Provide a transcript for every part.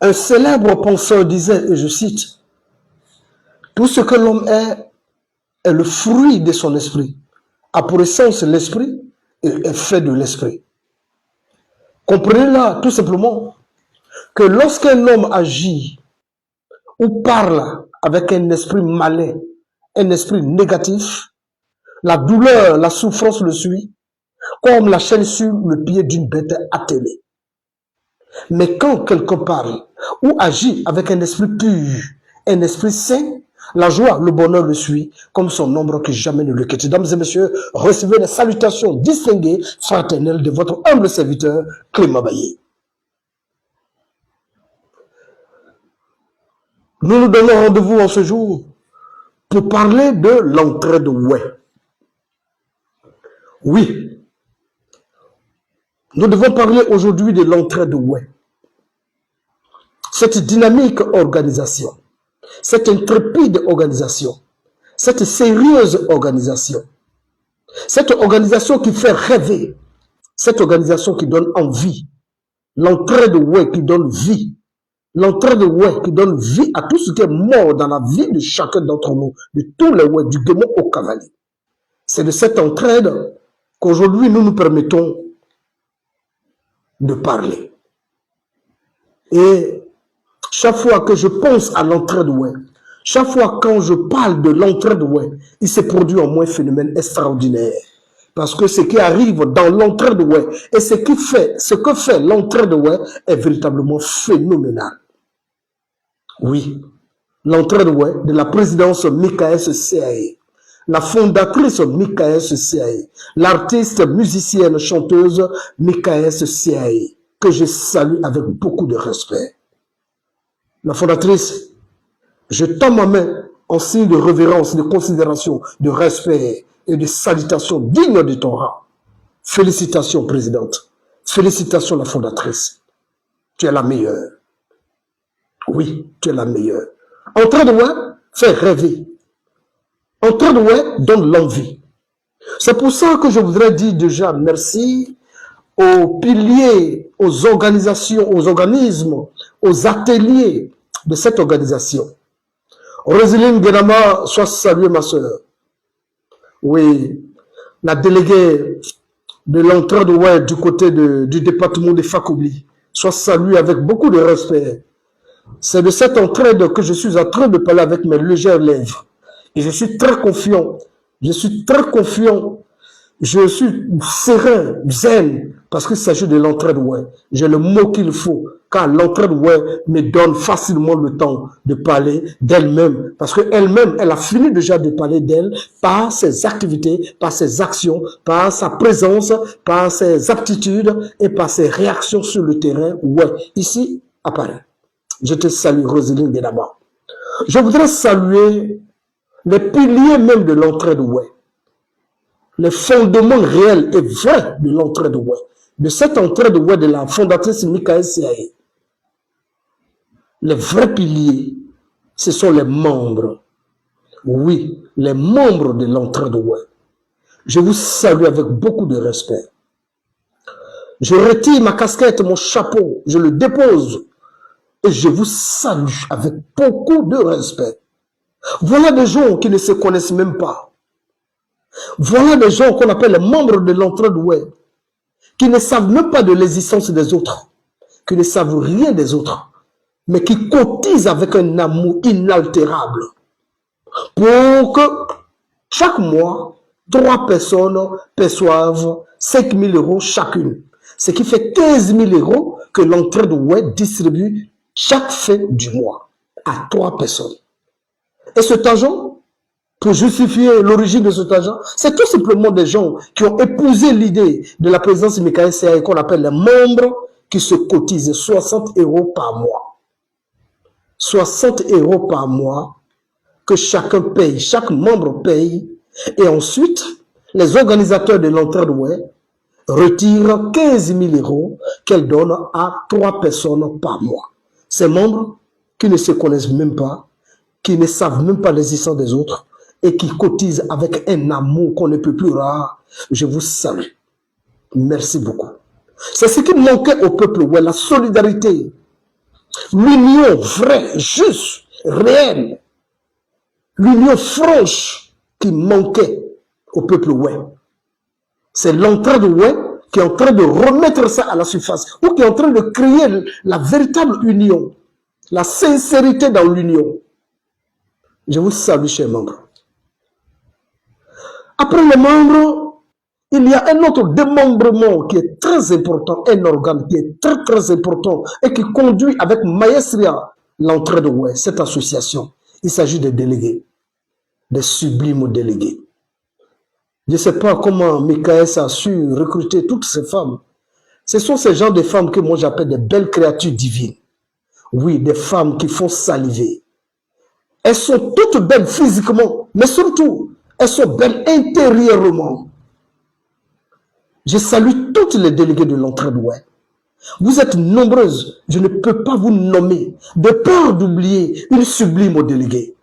Un célèbre penseur disait, et je cite, « Tout ce que l'homme est le fruit de son esprit. A pour essence l'esprit et est fait de l'esprit. » Comprenez là, tout simplement, que lorsqu'un homme agit ou parle avec un esprit malin, un esprit négatif, la douleur, la souffrance le suit, comme la chaîne sur le pied d'une bête attelée. Mais quand quelqu'un parle ou agit avec un esprit pur, un esprit saint, la joie, le bonheur le suit, comme son ombre qui jamais ne le quitte. Mesdames et messieurs, recevez les salutations distinguées, fraternelles de votre humble serviteur, Clément Bailly. Nous nous donnons rendez-vous en ce jour pour parler de l'entraide ouais. Oui, nous devons parler aujourd'hui de l'entraide ouais. Cette dynamique organisation, cette intrépide organisation, cette sérieuse organisation, cette organisation qui fait rêver, cette organisation qui donne envie, l'entraide ouais qui donne vie, l'entraide ouais qui donne vie à tout ce qui est mort dans la vie de chacun d'entre nous, de tous les ouais, du guémon au cavalier. C'est de cette entraide qu'aujourd'hui nous nous permettons de parler. Et chaque fois que je pense à l'entraide ouais, chaque fois quand je parle de l'entraide ouais, il s'est produit en moi un phénomène extraordinaire. Parce que ce qui arrive dans l'entraide ouais et ce que fait l'entraide ouais est véritablement phénoménal. Oui, l'entraide ouais de la présidence Michaës CAE, la fondatrice Michaës CAE, l'artiste, musicienne, chanteuse Michaës CAE, que je salue avec beaucoup de respect. La fondatrice, je tends ma main en signe de révérence, de considération, de respect et de salutation digne de ton rang. Félicitations, présidente. Félicitations, la fondatrice. Tu es la meilleure. Oui, tu es la meilleure. Entraide ouais fait rêver. Entraide ouais donne l'envie. C'est pour ça que je voudrais dire déjà merci aux piliers, aux organisations, aux organismes, aux ateliers de cette organisation. Roselyne Guénama, sois saluée ma soeur. Oui, la déléguée de l'entraide ouais du côté du département de Fakobli, sois saluée avec beaucoup de respect. C'est de cette entraide que je suis en train de parler avec mes légères lèvres. Et je suis très confiant. Je suis très confiant. Je suis serein, zen, parce qu'il s'agit de l'entraide ouais. J'ai le mot qu'il faut, car l'entraide ouais me donne facilement le temps de parler d'elle-même, parce qu'elle-même, elle a fini déjà de parler d'elle par ses activités, par ses actions, par sa présence, par ses aptitudes et par ses réactions sur le terrain ouais. Ici, à Paris. Je te salue, Roselyne Guénama. Je voudrais saluer les piliers même de l'entraide ouais. Les fondements réels et vrais de l'entraide ouais. De cette entraide ouais de la fondatrice Michaës CAE. Les vrais piliers, ce sont les membres. Oui, les membres de l'entraide ouais. Je vous salue avec beaucoup de respect. Je retire ma casquette, mon chapeau, je le dépose. Et je vous salue avec beaucoup de respect. Voilà des gens qui ne se connaissent même pas. Voilà des gens qu'on appelle les membres de l'entraide ouais, qui ne savent même pas de l'existence des autres, qui ne savent rien des autres, mais qui cotisent avec un amour inaltérable pour que chaque mois, 3 personnes perçoivent 5 000 € chacune. Ce qui fait 15 000 € que l'entraide ouais distribue chaque fin du mois à 3 personnes. Et cet argent, pour justifier l'origine de cet argent, c'est tout simplement des gens qui ont épousé l'idée de la présence Michaës CAE qu'on appelle les membres qui se cotisent 60 € par mois. 60 € par mois que chacun paye, chaque membre paye. Et ensuite, les organisateurs de l'entraide ouais retirent 15 000 € qu'elles donnent à 3 personnes par mois. Ces membres qui ne se connaissent même pas, qui ne savent même pas l'existence des autres et qui cotisent avec un amour qu'on ne peut plus rare, je vous salue. Merci beaucoup. C'est ce qui manquait au peuple ouais, la solidarité. L'union vraie, juste, réelle, l'union franche qui manquait au peuple ouai. C'est l'entraide ouai qui est en train de remettre ça à la surface, ou qui est en train de créer la véritable union, la sincérité dans l'union. Je vous salue, chers membres. Après les membres, il y a un autre démembrement qui est très important, un organe qui est très très important et qui conduit avec maestria l'entraide ouai, cette association. Il s'agit des délégués, des sublimes délégués. Je ne sais pas comment Michael a su recruter toutes ces femmes. Ce sont ces genres de femmes que moi j'appelle des belles créatures divines. Oui, des femmes qui font saliver. Elles sont toutes belles physiquement, mais surtout, elles sont belles intérieurement. Je salue toutes les délégués de l'entraide ouai. Vous êtes nombreuses, je ne peux pas vous nommer, de peur d'oublier une sublime déléguée.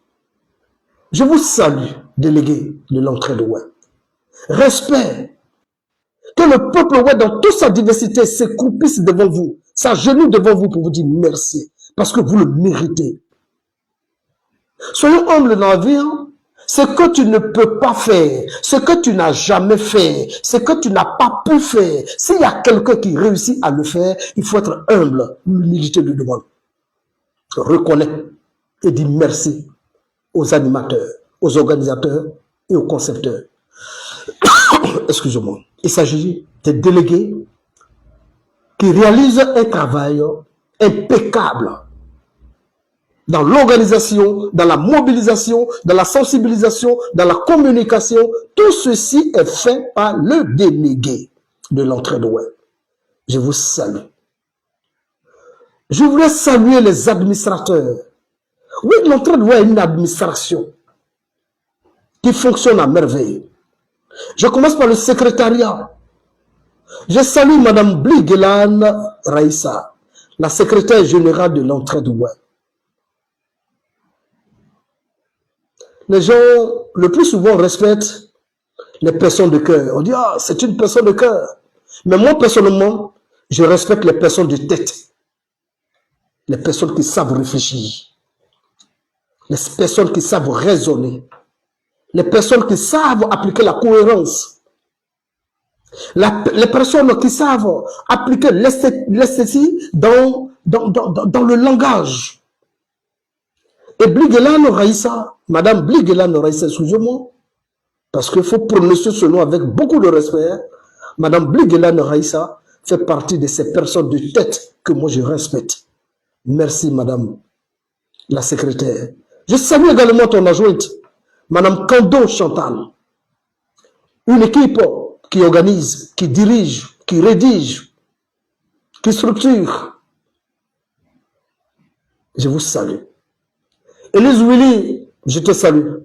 Je vous salue, délégués de l'entraide ouai. Respect. Que le peuple ouai dans toute sa diversité s'écroupisse devant vous, s'agenouille devant vous pour vous dire merci, parce que vous le méritez. Soyons humbles dans la vie. Ce que tu ne peux pas faire, ce que tu n'as jamais fait, ce que tu n'as pas pu faire, s'il y a quelqu'un qui réussit à le faire, il faut être humble. L'humilité lui demande. Reconnais et dis merci aux animateurs, aux organisateurs et aux concepteurs. Excusez-moi. Il s'agit des délégués qui réalisent un travail impeccable dans l'organisation, dans la mobilisation, dans la sensibilisation, dans la communication. Tout ceci est fait par le délégué de l'entraide ouai. Je vous salue. Je voulais saluer les administrateurs. Oui, l'entraide ouai est une administration qui fonctionne à merveille. Je commence par le secrétariat. Je salue Madame Bligelan Raïssa, la secrétaire générale de l'entraide ouai. Les gens, le plus souvent, respectent les personnes de cœur. On dit, ah, c'est une personne de cœur. Mais moi, personnellement, je respecte les personnes de tête. Les personnes qui savent réfléchir. Les personnes qui savent raisonner. Les personnes qui savent appliquer la cohérence. Les personnes qui savent appliquer l'esthétique dans le langage. Et Bligelan Raïssa, Madame Bligelan Raïssa, excusez-moi, parce qu'il faut prononcer ce nom avec beaucoup de respect. Madame Bligelan Raïssa fait partie de ces personnes de tête que moi je respecte. Merci Madame la secrétaire. Je salue également ton adjointe, Madame Kando Chantal. Une équipe qui organise, qui dirige, qui rédige, qui structure. Je vous salue. Élise Willy, je te salue.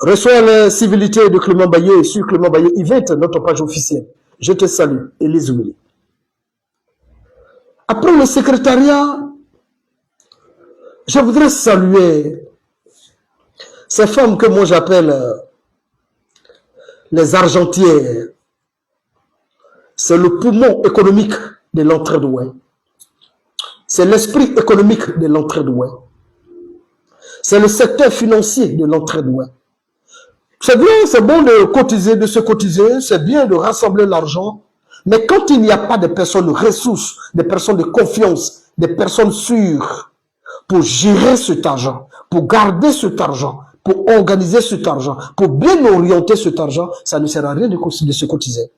Reçois la civilité de Clément Baillet sur Clément Baillet Yvette, notre page officielle. Je te salue, Élise Willy. Après le secrétariat, je voudrais saluer ces femmes que moi j'appelle les argentières. C'est le poumon économique de l'entraide ouai. C'est l'esprit économique de l'entraide ouai. C'est le secteur financier de l'entraide ouai. C'est bien, c'est bon de cotiser, de se cotiser, c'est bien de rassembler l'argent, mais quand il n'y a pas de personnes ressources, des personnes de confiance, des personnes sûres pour gérer cet argent, pour garder cet argent, pour organiser cet argent, pour bien orienter cet argent, ça ne sert à rien de se cotiser.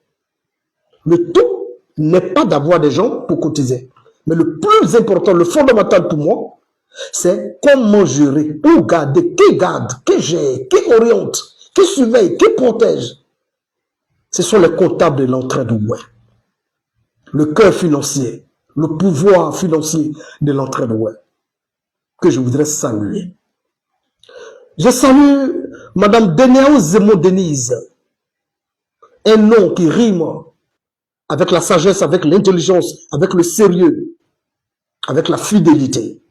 Le tout n'est pas d'avoir des gens pour cotiser. Mais le plus important, le fondamental pour moi, c'est comment gérer, où garder, qui garde, qui gère, qui oriente, qui surveille, qui protège. Ce sont les comptables de l'entraide ouai. Le cœur financier, le pouvoir financier de l'entraide ouai, que je voudrais saluer. Je salue Madame Denéao Zemo Denise, un nom qui rime avec la sagesse, avec l'intelligence, avec le sérieux, avec la fidélité.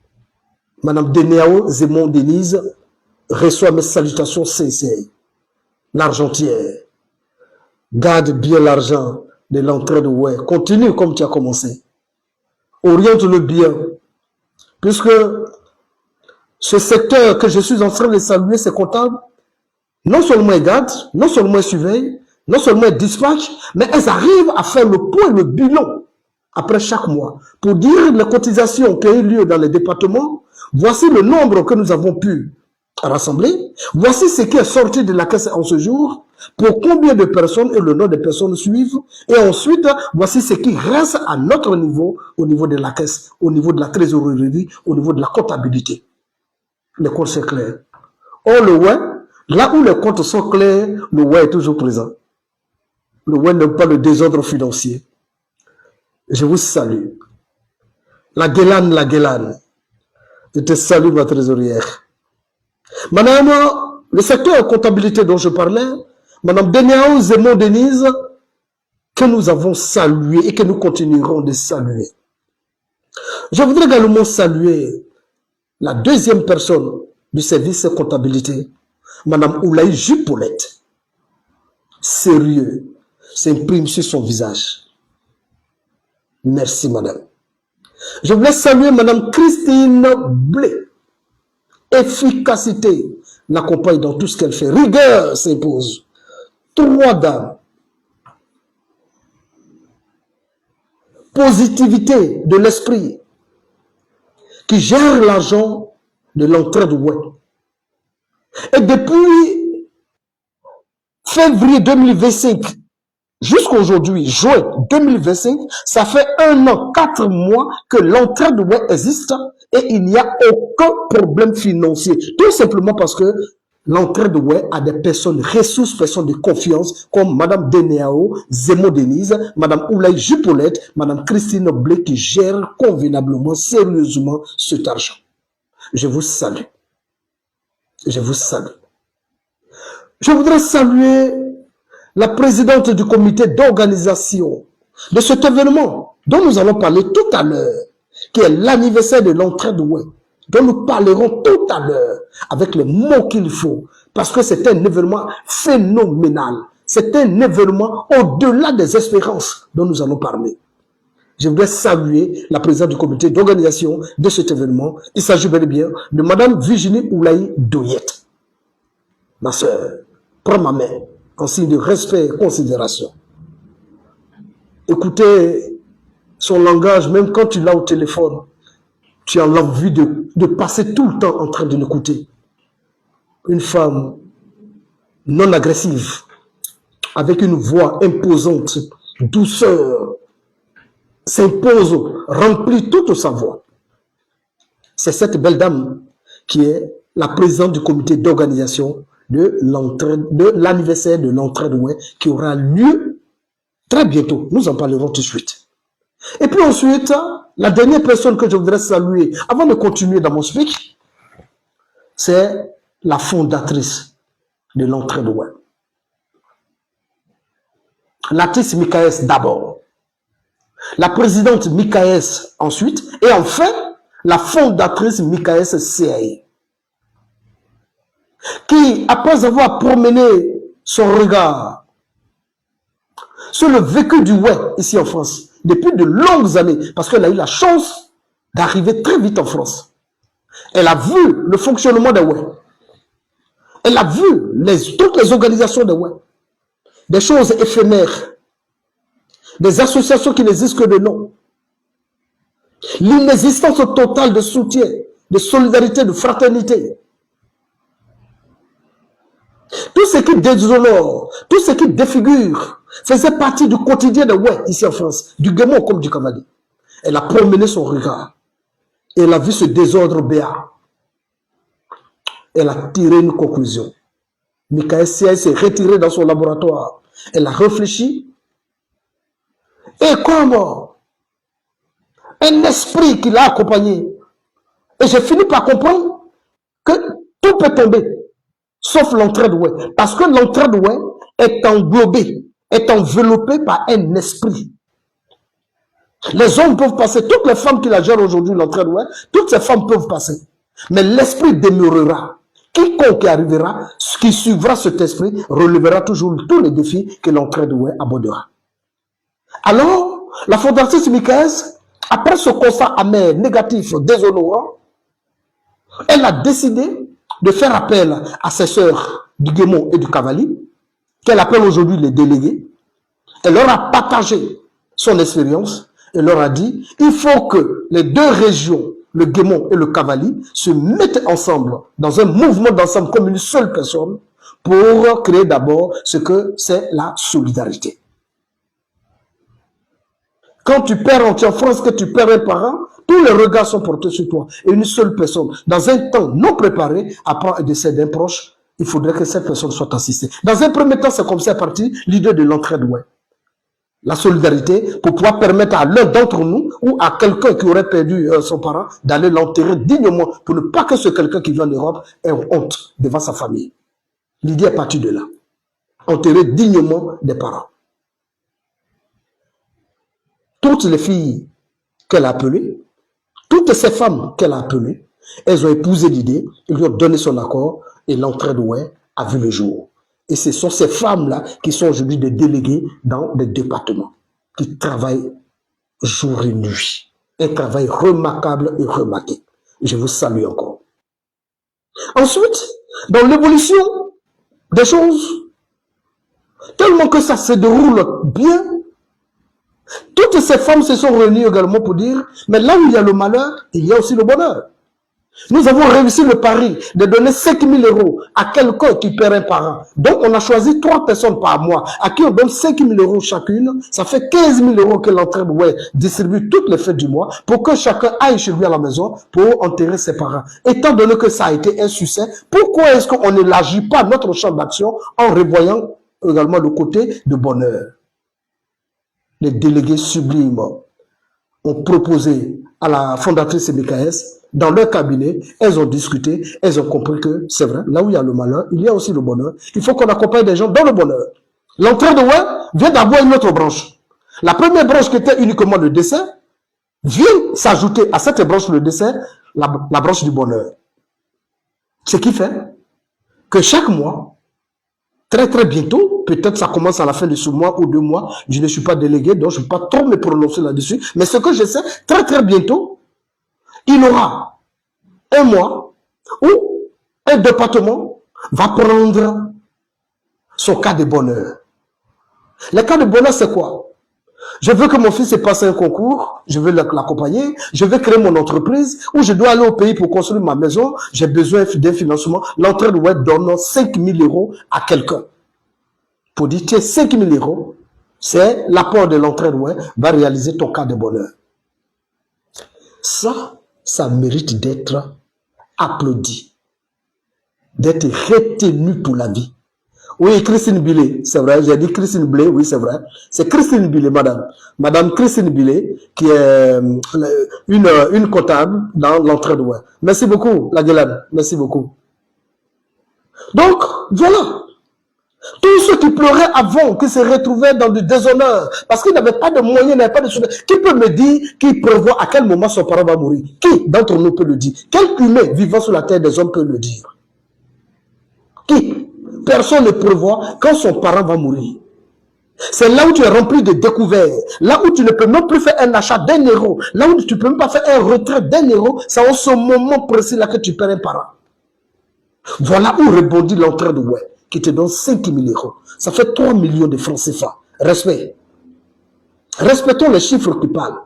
Madame Denéao Zemo Denise reçoit mes salutations sincères. L'argentière, garde bien l'argent de l'entraide ouai. Continue comme tu as commencé. Oriente-le bien. puisque ce secteur que je suis en train de saluer, c'est comptable, non seulement elles gardent, non seulement elles surveillent, non seulement elles dispatchent, mais elles arrivent à faire le point, le bilan après chaque mois pour dire les cotisations qui ont eu lieu dans les départements. Voici le nombre que nous avons pu rassembler. Voici ce qui est sorti de la caisse en ce jour, pour combien de personnes et le nom des personnes suivent. Et ensuite, voici ce qui reste à notre niveau, au niveau de la caisse, au niveau de la trésorerie, au niveau de la comptabilité. Les comptes sont clairs. Or, le ouais, là où les comptes sont clairs, le ouais est toujours présent. Le ouais n'aime pas le désordre financier. Je vous salue. La Guélane. Je te salue, ma trésorière. Madame, le secteur de comptabilité dont je parlais, Madame Deniao Zemo Denise, que nous avons salué et que nous continuerons de saluer. Je voudrais également saluer la deuxième personne du service de comptabilité, Madame Oulaï Jupaulette. Sérieux, s'imprime sur son visage. Merci, madame. Je voulais saluer Madame Christine Blé. Efficacité l'accompagne dans tout ce qu'elle fait. Rigueur s'impose. 3 dames. Positivité de l'esprit qui gère l'argent de l'entrée de web. Et depuis février 2025 jusqu'à aujourd'hui, juin 2025, ça fait 1 an, 4 mois que l'entrée de web existe et il n'y a aucun problème financier. Tout simplement parce que l'entrée de web a des personnes, ressources, personnes de confiance comme Madame Deniao Zemo Denise, Madame Oulaï Jupaulette, Madame Christine Blé qui gère convenablement, sérieusement cet argent. Je vous salue. Je vous salue. Je voudrais saluer la présidente du comité d'organisation de cet événement dont nous allons parler tout à l'heure, qui est l'anniversaire de l'entrée de web, dont nous parlerons tout à l'heure avec les mots qu'il faut, parce que c'est un événement phénoménal. C'est un événement au-delà des espérances dont nous allons parler. Je voudrais saluer la présidente du comité d'organisation de cet événement. Il s'agit bel et bien de Madame Virginie Oulaï Doyette. Ma soeur, prends ma main en signe de respect et considération. Écoutez son langage, même quand tu l'as au téléphone, tu as l'envie de passer tout le temps en train de l'écouter. Une femme non agressive, avec une voix imposante, douceur, s'impose, remplit toute sa voix. C'est cette belle dame qui est la présidente du comité d'organisation de l'anniversaire de l'entrée de web qui aura lieu très bientôt. Nous en parlerons tout de suite. Et puis ensuite, la dernière personne que je voudrais saluer, avant de continuer dans mon speech, c'est la fondatrice de l'entrée de web. L'actrice Mikaès d'abord, la présidente Mikaès ensuite, et enfin, la fondatrice Mikaès CAI, qui, après avoir promené son regard sur le vécu du web ici en France, depuis de longues années, parce qu'elle a eu la chance d'arriver très vite en France. Elle a vu le fonctionnement des web. Elle a vu toutes les organisations des web. Des choses éphémères. Des associations qui n'existent que de nom. L'inexistence totale de soutien, de solidarité, de fraternité. Tout ce qui déshonore, tout ce qui défigure, faisait partie du quotidien de ouais ici en France, du Guémon comme du Cavalier. Elle a promené son regard. Et elle a vu ce désordre béat. Elle a tiré une conclusion. Mikaès s'est retiré dans son laboratoire. Elle a réfléchi. Et comme un esprit qui l'a accompagné. Et j'ai fini par comprendre que tout peut tomber. Sauf l'entrée de web. Parce que l'entrée de web est englobée, est enveloppée par un esprit. Les hommes peuvent passer, toutes les femmes qui la gèrent aujourd'hui, l'entrée de web, toutes ces femmes peuvent passer. Mais l'esprit demeurera. Quiconque arrivera, qui suivra cet esprit, relèvera toujours tous les défis que l'entrée de web abordera. Alors, la fondatrice Mikaès Après ce constat amer, négatif, déshonorant, elle a décidé de faire appel à ses sœurs du Guémon et du Cavali, qu'elle appelle aujourd'hui les délégués. Elle leur a partagé son expérience et leur a dit, il faut que les deux régions, le Guémon et le Cavali, se mettent ensemble dans un mouvement d'ensemble comme une seule personne pour créer d'abord ce que c'est la solidarité. Quand tu perds en France, que tu perds un parent, tous les regards sont portés sur toi. Et une seule personne, dans un temps non préparé, apprend un décès d'un proche, il faudrait que cette personne soit assistée. Dans un premier temps, c'est comme ça est parti l'idée de l'entraide, ouais. La solidarité pour pouvoir permettre à l'un d'entre nous ou à quelqu'un qui aurait perdu son parent d'aller l'enterrer dignement pour ne pas que ce quelqu'un qui vient en Europe ait honte devant sa famille. L'idée est partie de là. Enterrer dignement des parents. Toutes les filles qu'elle a appelées, toutes ces femmes qu'elle a appelées, elles ont épousé l'idée, ils lui ont donné son accord et l'entraide ouais a vu le jour. Et ce sont ces femmes-là qui sont aujourd'hui des délégués dans les départements, qui travaillent jour et nuit. Un travail remarquable et remarqué. Je vous salue encore. Ensuite, dans l'évolution des choses, tellement que ça se déroule bien, toutes ces femmes se sont réunies également pour dire, mais là où il y a le malheur, il y a aussi le bonheur. Nous avons réussi le pari de donner 5 000 € à quelqu'un qui perd un parent. Donc, on a choisi 3 personnes par mois à qui on donne 5 000 € chacune. Ça fait 15 000 € que l'entraide ouais, distribue toutes les fêtes du mois pour que chacun aille chez lui à la maison pour enterrer ses parents. Étant donné que ça a été un succès, pourquoi est-ce qu'on n'élargit pas notre champ d'action en revoyant également le côté de bonheur? Les délégués sublimes ont proposé à la fondatrice BKS, dans leur cabinet, elles ont discuté, elles ont compris que c'est vrai, là où il y a le malheur, il y a aussi le bonheur. Il faut qu'on accompagne des gens dans le bonheur. L'entraide ouais vient d'avoir une autre branche. La première branche qui était uniquement le décès, vient s'ajouter à cette branche le décès, la branche du bonheur. Ce qui fait que chaque mois, très très bientôt, peut-être ça commence à la fin de ce mois ou 2 mois, je ne suis pas délégué, donc je ne peux pas trop me prononcer là-dessus, mais ce que je sais, très très bientôt, il aura un mois où un département va prendre son cas de bonheur. Le cas de bonheur, c'est quoi? Je veux que mon fils ait passé un concours, je veux l'accompagner, je veux créer mon entreprise, ou je dois aller au pays pour construire ma maison, j'ai besoin d'un financement. L'entraide ouais donne 5 000 € à quelqu'un. Pour dire, tiens, 5 000 €, c'est l'apport de l'entraide ouais, va réaliser ton cas de bonheur. Ça mérite d'être applaudi, d'être retenu pour la vie. Oui, Christine Billet, c'est vrai, j'ai dit Christine Billet, oui, c'est vrai. C'est Christine Billet, madame. Madame Christine Billet, qui est une comptable dans l'entraide ouais. Merci beaucoup, la Guélane, merci beaucoup. Donc, voilà. Tous ceux qui pleuraient avant, qui se retrouvaient dans du déshonneur, parce qu'ils n'avaient pas de moyens, n'avaient pas de soutien. Qui peut me dire, qui prévoit à quel moment son parent va mourir? Qui d'entre nous peut le dire? Quel humain vivant sur la terre des hommes peut le dire? Qui? Personne ne prévoit quand son parent va mourir. C'est là où tu es rempli de découvertes, là où tu ne peux même plus faire un achat d'1 €, là où tu ne peux même pas faire un retrait d'1 €, c'est en ce moment précis là que tu perds un parent. Voilà où rebondit l'entraide ouais, qui te donne 5 000 €. Ça fait 3 millions de francs CFA. Respect. Respectons les chiffres qui parlent.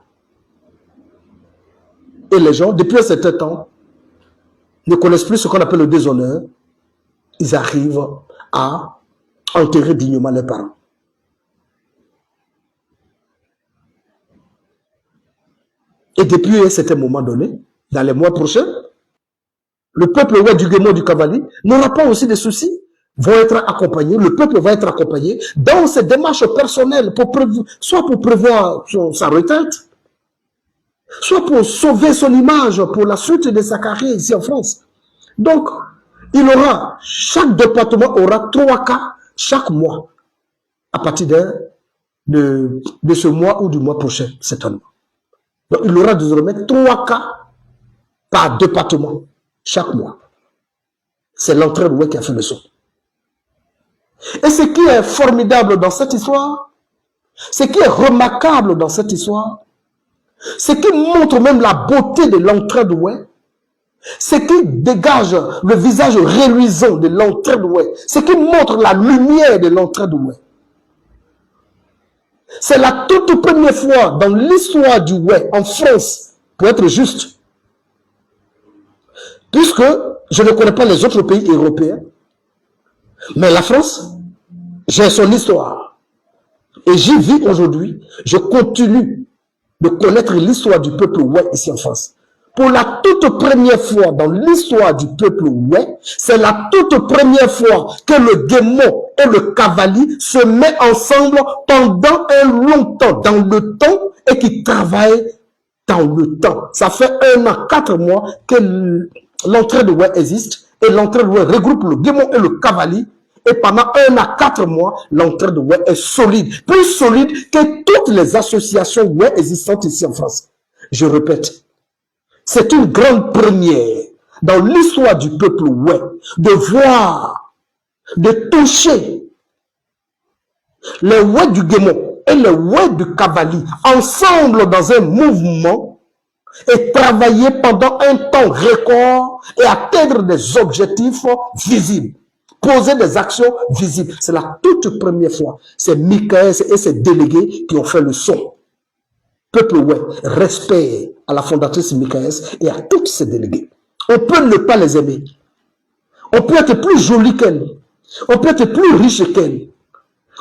Et les gens, depuis un certain temps, ne connaissent plus ce qu'on appelle le déshonneur. Ils arrivent à enterrer dignement leurs parents. Et depuis un certain moment donné, dans les mois prochains, le peuple ouais, du Guémon du Cavali n'aura pas aussi de soucis, vont être accompagnés, le peuple va être accompagné dans ses démarches personnelles, soit pour prévoir sa retraite, soit pour sauver son image pour la suite de sa carrière ici en France. Donc, chaque département aura 3 cas chaque mois, à partir de ce mois ou du mois prochain, certainement. Donc, il aura désormais 3 cas par département chaque mois. C'est l'entraide ouais, qui a fait le saut. Et ce qui est formidable dans cette histoire, ce qui est remarquable dans cette histoire, Ce qui montre même la beauté de l'entraide ouai, ce qui dégage le visage reluisant de l'entraide ouai, ce qui montre la lumière de l'entraide ouai. C'est la toute première fois dans l'histoire du ouai en France, pour être juste, puisque je ne connais pas les autres pays européens, mais la France, j'ai son histoire. Et j'y vis aujourd'hui, je continue de connaître l'histoire du peuple ouai ici en France. Pour la toute première fois dans l'histoire du peuple ouai, c'est la toute première fois que le guémon et le cavalier se mettent ensemble pendant un long temps, dans le temps, et qui travaillent dans le temps. Ça fait 1 an, 4 mois que l'entraide ouai existe, et l'entraide ouai regroupe le guémon et le cavalier, et pendant 1 an, 4 mois, l'entraide ouai est solide, plus solide que toutes les associations ouai existantes ici en France. Je répète, c'est une grande première dans l'histoire du peuple ouai de voir, de toucher les ouais du guémon et les ouais du cavalier ensemble dans un mouvement et travailler pendant un temps record et atteindre des objectifs visibles, poser des actions visibles. C'est la toute première fois. C'est Michael et ses délégués qui ont fait le son. Peuple ouai, respect à la fondatrice Michael et à tous ses délégués. On peut ne pas les aimer. On peut être plus joli qu'elle. On peut être plus riche qu'elle.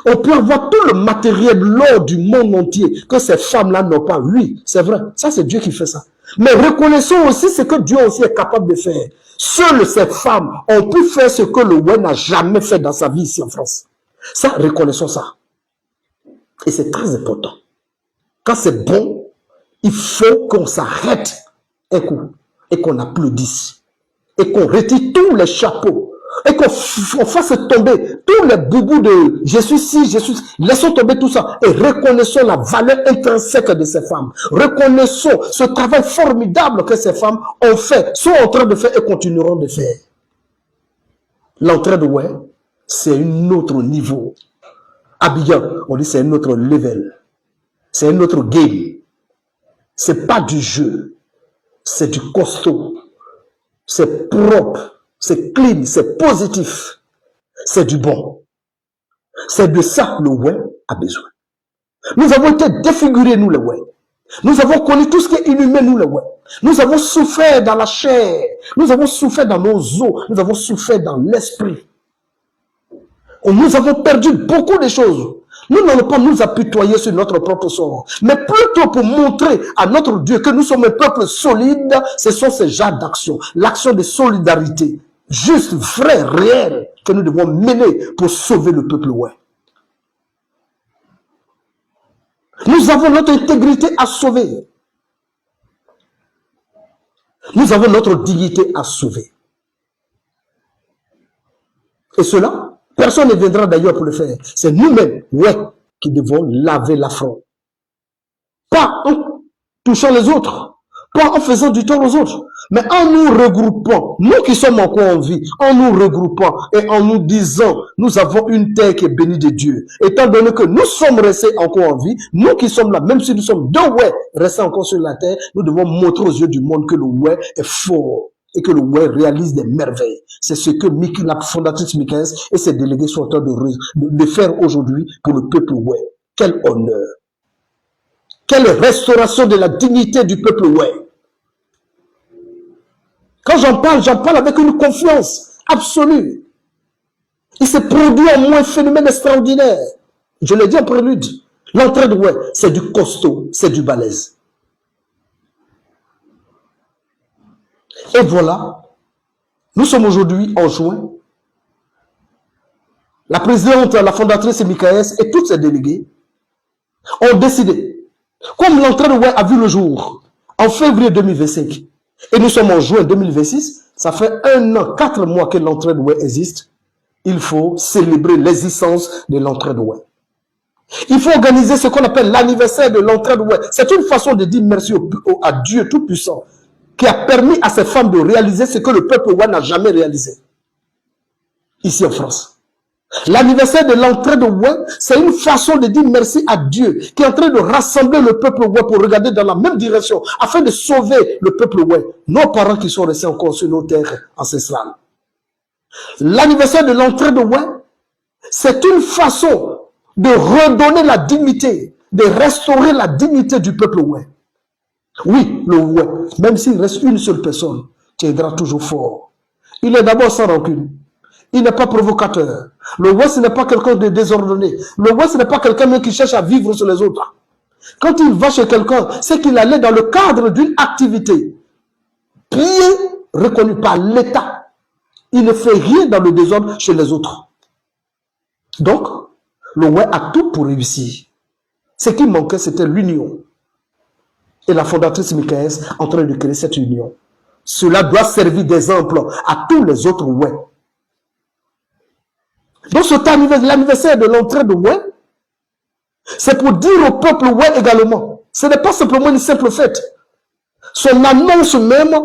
On peut avoir tout le matériel, l'or du monde entier que ces femmes-là n'ont pas. Oui, c'est vrai. Ça, c'est Dieu qui fait ça. Mais reconnaissons aussi ce que Dieu aussi est capable de faire. Seules ces femmes ont pu faire ce que le ouai n'a jamais fait dans sa vie ici en France. Ça, reconnaissons ça. Et c'est très important. Quand c'est bon, il faut qu'on s'arrête un coup et qu'on applaudisse et qu'on retire tous les chapeaux et qu'on fasse tomber tous les boubous de je suis ci, je suis... Laissons tomber tout ça et reconnaissons la valeur intrinsèque de ces femmes. Reconnaissons ce travail formidable que ces femmes ont fait, sont en train de faire et continueront de faire. L'entraide ouai, c'est un autre niveau. Abidjan, on dit c'est un autre level. C'est un autre game. C'est pas du jeu. C'est du costaud. C'est propre. C'est clean. C'est positif. C'est du bon. C'est de ça que le ouai a besoin. Nous avons été défigurés, nous, les ouai. Nous avons connu tout ce qui est inhumain, nous, les ouai. Nous avons souffert dans la chair. Nous avons souffert dans nos os. Nous avons souffert dans l'esprit. Nous avons perdu beaucoup de choses. Nous n'allons pas nous apitoyer sur notre propre sort, mais plutôt pour montrer à notre Dieu que nous sommes un peuple solide, ce sont ces genres d'actions, l'action de solidarité, juste, vraie, réelle, que nous devons mener pour sauver le peuple ouai. Nous avons notre intégrité à sauver. Nous avons notre dignité à sauver. Et cela, personne ne viendra d'ailleurs pour le faire. C'est nous-mêmes, ouais, qui devons laver l'affront. Pas en touchant les autres, pas en faisant du tort aux autres, mais en nous regroupant, nous qui sommes encore en vie, en nous regroupant et en nous disant, nous avons une terre qui est bénie de Dieu. Étant donné que nous sommes restés encore en vie, nous qui sommes là, même si nous sommes deux ouais restés encore sur la terre, nous devons montrer aux yeux du monde que le ouais est fort et que le ouai réalise des merveilles. C'est ce que la fondatrice Michael et ses délégués sont en train de faire aujourd'hui pour le peuple ouai. Quel honneur! Quelle restauration de la dignité du peuple ouai! Quand j'en parle avec une confiance absolue. Il s'est produit en moi un phénomène extraordinaire. Je l'ai dit en prélude. L'entraide ouai, c'est du costaud, c'est du balèze. Et voilà, nous sommes aujourd'hui en juin. La présidente, la fondatrice Michael et tous ses délégués ont décidé, comme l'entraide ouai a vu le jour en février 2025, et nous sommes en juin 2026, ça fait 1 an, 4 mois que l'entraide ouai existe, il faut célébrer l'existence de l'entraide ouai. Il faut organiser ce qu'on appelle l'anniversaire de l'entraide ouai. C'est une façon de dire merci à Dieu Tout-Puissant, qui a permis à ces femmes de réaliser ce que le peuple ouai n'a jamais réalisé, ici en France. L'anniversaire de l'entrée de Ouai, c'est une façon de dire merci à Dieu qui est en train de rassembler le peuple Ouai pour regarder dans la même direction afin de sauver le peuple Ouai, nos parents qui sont restés encore sur nos terres ancestrales. L'anniversaire de l'entrée de Ouai, c'est une façon de redonner la dignité, de restaurer la dignité du peuple Ouai. Oui, le Ouai, même s'il reste une seule personne, tiendra toujours fort. Il est d'abord sans rancune. Il n'est pas provocateur. Le Ouai, ce n'est pas quelqu'un de désordonné. Le Ouai, ce n'est pas quelqu'un qui cherche à vivre sur les autres. Quand il va chez quelqu'un, c'est qu'il allait dans le cadre d'une activité bien reconnue par l'État. Il ne fait rien dans le désordre chez les autres. Donc, le Ouai a tout pour réussir. Ce qui manquait, c'était l'union. Et la fondatrice Michaëls est en train de créer cette union. Cela doit servir d'exemple à tous les autres Ouai. Donc, cet l'anniversaire de l'entrée de Ouai, c'est pour dire au peuple Ouai également. Ce n'est pas simplement une simple fête. Son annonce même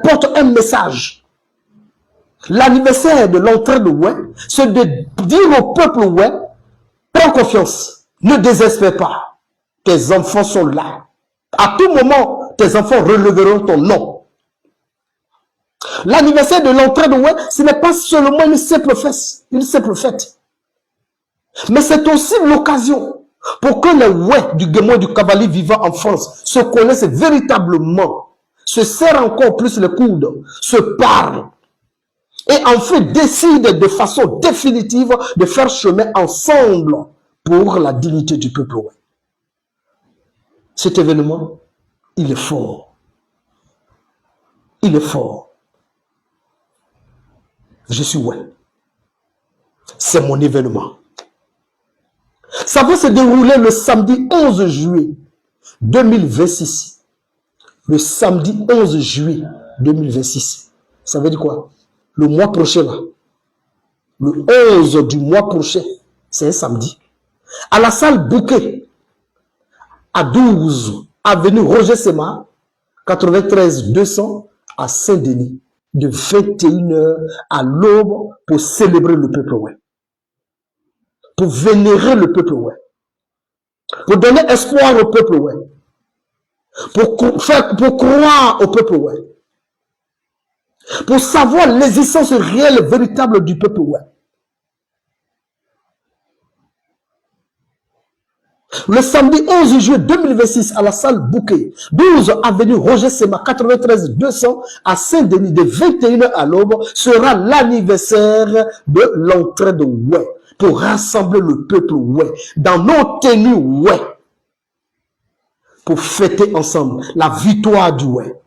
porte un message. L'anniversaire de l'entrée de Ouai, c'est de dire au peuple Ouai, prends confiance, ne désespère pas. Tes enfants sont là. À tout moment, tes enfants releveront ton nom. L'anniversaire de l'entrée de Ouai, ce n'est pas seulement une simple fête. Mais c'est aussi l'occasion pour que les Ouai du Guémon et du Cavalier vivant en France se connaissent véritablement, se serrent encore plus les coudes, se parlent et en fait décident de façon définitive de faire chemin ensemble pour la dignité du peuple Ouai. Cet événement, il est fort. Il est fort. Je suis Ouai. C'est mon événement. Ça va se dérouler le samedi 11 juillet 2026. Le samedi 11 juillet 2026. Ça veut dire quoi? Le mois prochain, là. Le 11 du mois prochain. C'est un samedi. À la salle Bouquet, à 12, avenue Roger Sema, 93 200 à Saint-Denis, de 21h à l'aube pour célébrer le peuple Ouai. Pour vénérer le peuple Ouai. Pour donner espoir au peuple Ouai. Pour croire au peuple Ouai. Pour savoir l'existence réelle, véritable du peuple Ouai. Le samedi 11 juillet 2026 à la salle Bouquet, 12 avenue Roger Sema, 93 200 à Saint-Denis, de 21h à l'aube, sera l'anniversaire de l'entrée de Ouai, pour rassembler le peuple Ouai, dans nos tenues Ouai, pour fêter ensemble la victoire du Ouai.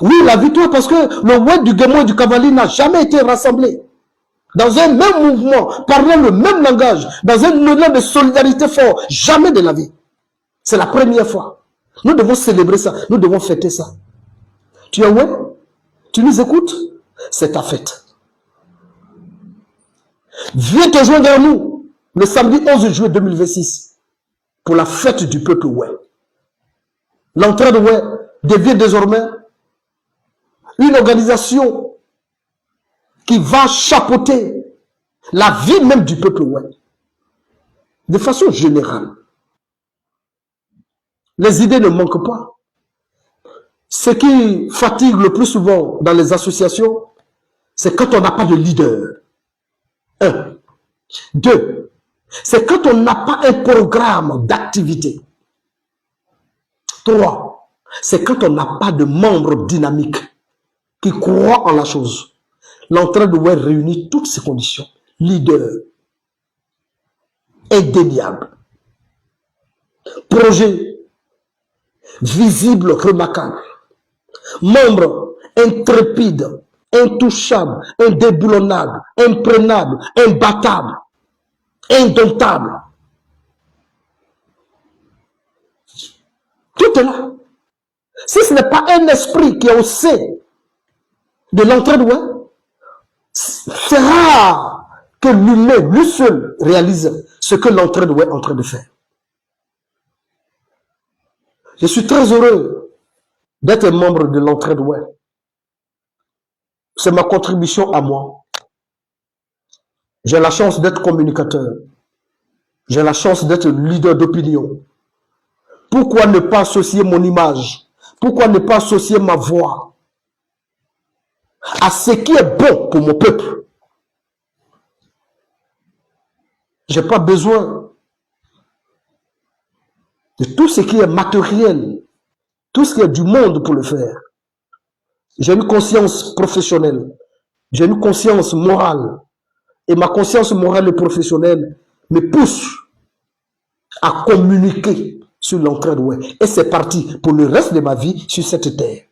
Oui, la victoire, parce que le Ouai du Guémon et du Cavalier n'a jamais été rassemblé. Dans un même mouvement, parlant le même langage, dans un élan de solidarité fort, jamais de la vie. C'est la première fois. Nous devons célébrer ça, nous devons fêter ça. Tu es Ouai? Tu nous écoutes? C'est ta fête. Viens te joindre à nous le samedi 11 juillet 2026 pour la fête du peuple Ouai. L'entrée de Ouai devient désormais une organisation qui va chapeauter la vie même du peuple Ouai. De façon générale. Les idées ne manquent pas. Ce qui fatigue le plus souvent dans les associations, c'est quand on n'a pas de leader. 1. 2. C'est quand on n'a pas un programme d'activité. 3. C'est quand on n'a pas de membres dynamiques qui croient en la chose. L'entrée de Ouai réunit toutes ces conditions. Leader, indéniable, projet, visible, remarquable, membre, intrépide, intouchable, indéboulonnable, imprenable, imbattable, indomptable. Tout est là. Si ce n'est pas un esprit qui est au sein de l'entrée de Ouai, c'est rare que l'humain, lui seul, réalise ce que l'entrée de Ouai est en train de faire. Je suis très heureux d'être membre de l'entrée de Ouai. C'est ma contribution à moi. J'ai la chance d'être communicateur. J'ai la chance d'être leader d'opinion. Pourquoi ne pas associer mon image? Pourquoi ne pas associer ma voix à ce qui est bon pour mon peuple? Je n'ai pas besoin de tout ce qui est matériel, tout ce qui est du monde pour le faire. J'ai une conscience professionnelle, j'ai une conscience morale. Et ma conscience morale et professionnelle me pousse à communiquer sur l'entraide web. Et c'est parti pour le reste de ma vie sur cette terre.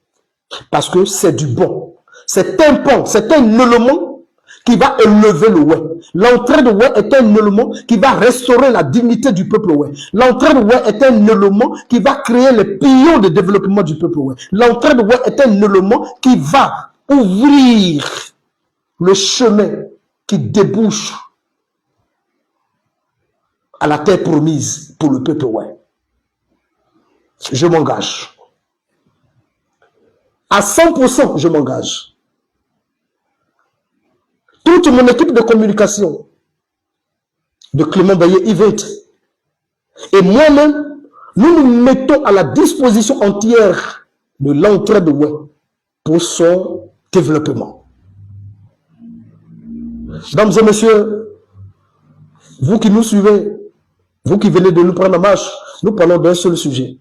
Parce que c'est du bon. C'est un pan, c'est un élément qui va élever le web. L'entraide web est un élément qui va restaurer la dignité du peuple web. L'entraide web est un élément qui va créer les piliers de développement du peuple web. L'entraide web est un élément qui va ouvrir le chemin qui débouche à la terre promise pour le peuple web. Je m'engage. À 100%, je m'engage. Toute mon équipe de communication, de Clément Baillet, Yvette, et moi-même, nous nous mettons à la disposition entière de l'entraide web pour son développement. Mesdames et messieurs, vous qui nous suivez, vous qui venez de nous prendre en marche, nous parlons d'un seul sujet.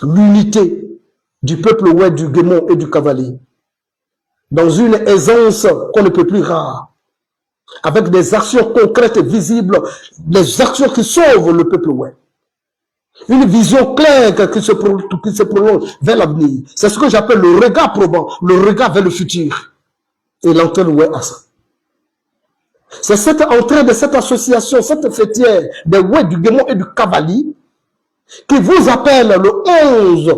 L'unité du peuple ouest, du Guémon et du Cavalier. Dans une aisance qu'on ne peut plus rare. Avec des actions concrètes et visibles, des actions qui sauvent le peuple ouest. Une vision claire qui se prolonge vers l'avenir. C'est ce que j'appelle le regard probant, le regard vers le futur. Et l'entraide ouest à ça. C'est cette entrée de cette association, cette fêtière des ouest, du Guémon et du Cavalier qui vous appelle le 11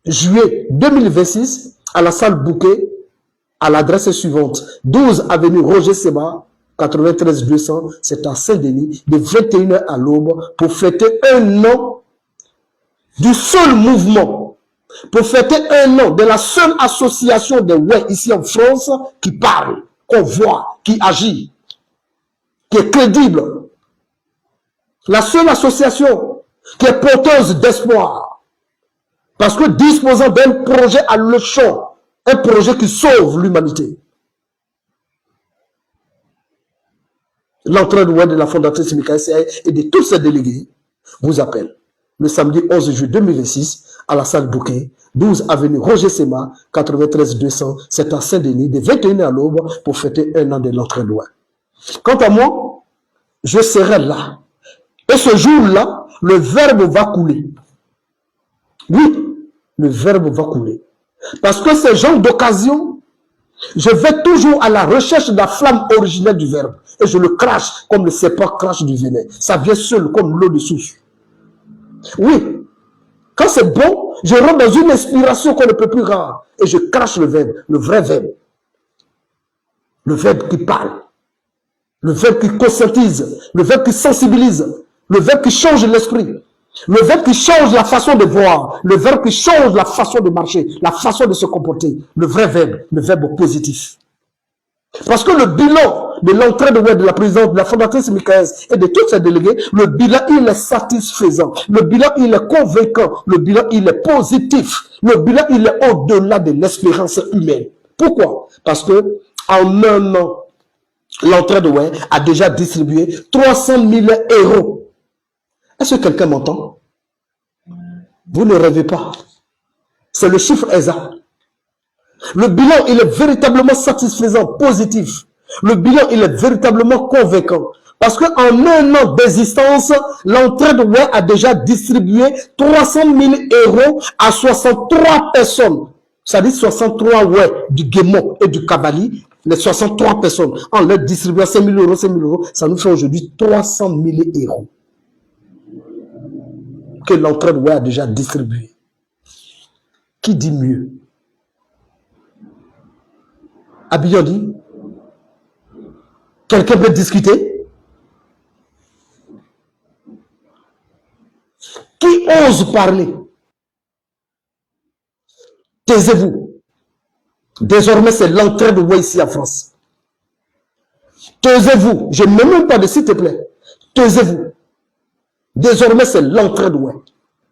juillet 2026 à la salle Bouquet à l'adresse suivante 12 avenue Roger Seba 93 200, c'est à Saint-Denis, de 21h à l'aube pour fêter un an du seul mouvement, pour fêter un an de la seule association des ouest ici en France qui parle, qu'on voit, qui agit, qui est crédible. La seule association qui est porteuse d'espoir. Parce que disposant d'un projet à l'échelon, un projet qui sauve l'humanité. L'entraide web de la fondatrice Michael et de tous ses délégués vous appelle le samedi 11 juillet 2026 à la salle Bouquet, 12 avenue Roger Sema, 93 200, c'est à Saint-Denis, de 21h à l'aube pour fêter un an de l'entraide web. Quant à moi, je serai là. Et ce jour-là, le verbe va couler. Oui, le verbe va couler. Parce que ces gens d'occasion, je vais toujours à la recherche de la flamme originelle du verbe. Et je le crache comme le serpent crache du venin. Ça vient seul comme l'eau de source. Oui, quand c'est bon, je rentre dans une inspiration qu'on ne peut plus rare. Et je crache le verbe, le vrai verbe. Le verbe qui parle. Le verbe qui conscientise. Le verbe qui sensibilise. Le verbe qui change l'esprit. Le verbe qui change la façon de voir. Le verbe qui change la façon de marcher. La façon de se comporter. Le vrai verbe. Le verbe positif. Parce que le bilan de l'entraide web de la présidente, de la fondatrice Michael et de tous ses délégués, le bilan, il est satisfaisant. Le bilan, il est convaincant. Le bilan, il est positif. Le bilan, il est au-delà de l'espérance humaine. Pourquoi? Parce que en un an, l'entraide web a déjà distribué 300 000 euros. Est-ce que quelqu'un m'entend? Vous ne rêvez pas. C'est le chiffre exact. Le bilan, il est véritablement satisfaisant, positif. Le bilan, il est véritablement convaincant. Parce qu'en un an d'existence, l'entraide web a déjà distribué 300 000 euros à 63 personnes. Ça dit 63 web du Guémon et du Cavalier. Les 63 personnes, en leur distribuant 5 000 euros, 5 000 euros, ça nous fait aujourd'hui 300 000 euros. Que l'entraide web a déjà distribué. Qui dit mieux? Abidjan dit, quelqu'un peut discuter? Qui ose parler? Taisez-vous. Désormais, c'est l'entraide web ici en France. Taisez-vous. Je ne mets même pas de s'il te plaît. Taisez-vous. Désormais, c'est l'entraide web.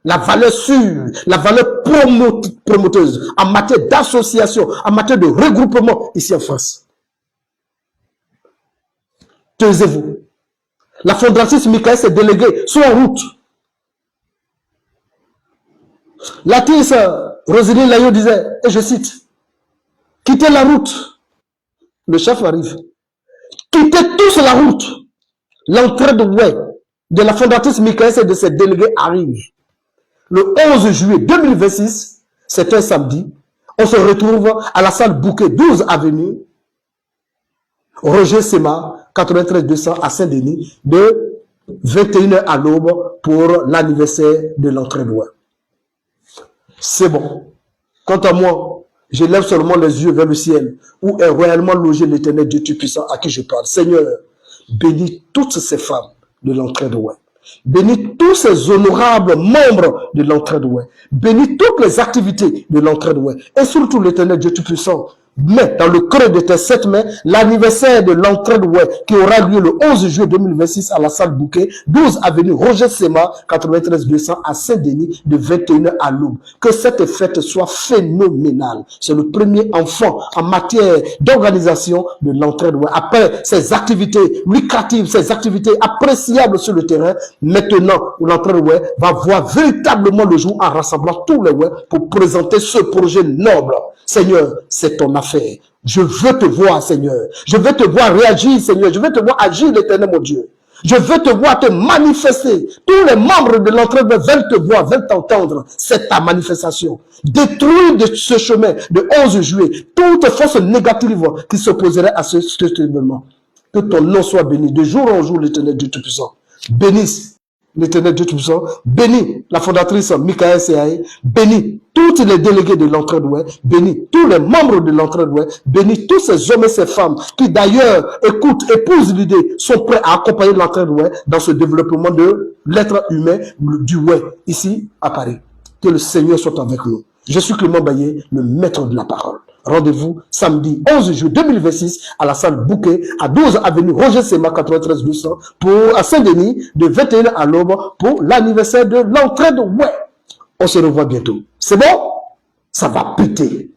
La valeur sûre, la valeur promoteuse en matière d'association, en matière de regroupement ici en France. Taisez-vous. La fondatrice Michael s'est déléguée, soit en route. L'actrice Roselyne Layo disait, et je cite, quittez la route. Le chef arrive. Quittez tous la route. L'entraide web de la fondatrice Michael et de ses délégués arrive. Le 11 juillet 2026, c'est un samedi, on se retrouve à la salle Bouquet 12 avenue, Roger Sema, 93 200 à Saint-Denis, de 21h à l'aube pour l'anniversaire de l'entraide web. C'est bon. Quant à moi, je lève seulement les yeux vers le ciel, où est réellement logé l'Éternel Dieu Tout-Puissant à qui je parle. Seigneur, bénis toutes ces femmes de l'entraide web. Bénis tous ces honorables membres de l'entraide web. Bénis toutes les activités de l'entraide web. Et surtout l'Éternel Dieu Tout-Puissant. Mais dans le creux de tes 7 mains, l'anniversaire de l'entraide web qui aura lieu le 11 juillet 2026 à la salle Bouquet, 12 avenue Roger Sema, 93 200 à Saint-Denis, de 21h à l'aube. Que cette fête soit phénoménale. C'est le premier enfant en matière d'organisation de l'entraide web. Après ces activités lucratives, ces activités appréciables sur le terrain, maintenant l'entraide web va voir véritablement le jour en rassemblant tous les web pour présenter ce projet noble. Seigneur, c'est ton affaire. Je veux te voir, Seigneur. Je veux te voir réagir, Seigneur. Je veux te voir agir, l'Éternel, mon Dieu. Je veux te voir te manifester. Tous les membres de l'entraide veulent te voir, veulent t'entendre. C'est ta manifestation. Détruis de ce chemin de 11 juillet toute force négative qui s'opposerait à cet événement. Que ton nom soit béni. De jour en jour, l'Éternel Dieu Tout-Puissant bénisse l'Éternel Dieu Tout-Puissant, bénis la fondatrice Michael Seaï, bénis tous les délégués de l'entraide web, bénis tous les membres de l'entraide web, bénis tous ces hommes et ces femmes qui d'ailleurs écoutent, épousent l'idée, sont prêts à accompagner l'entraide web dans ce développement de l'être humain du web ici à Paris. Que le Seigneur soit avec nous. Je suis Clément Baillet, le maître de la parole. Rendez-vous samedi 11 juillet 2026 à la salle Bouquet à 12 avenue Roger Sema 93 200 à Saint-Denis de 21h à l'aube pour l'anniversaire de l'entraide web. On se revoit bientôt. C'est bon? Ça va péter.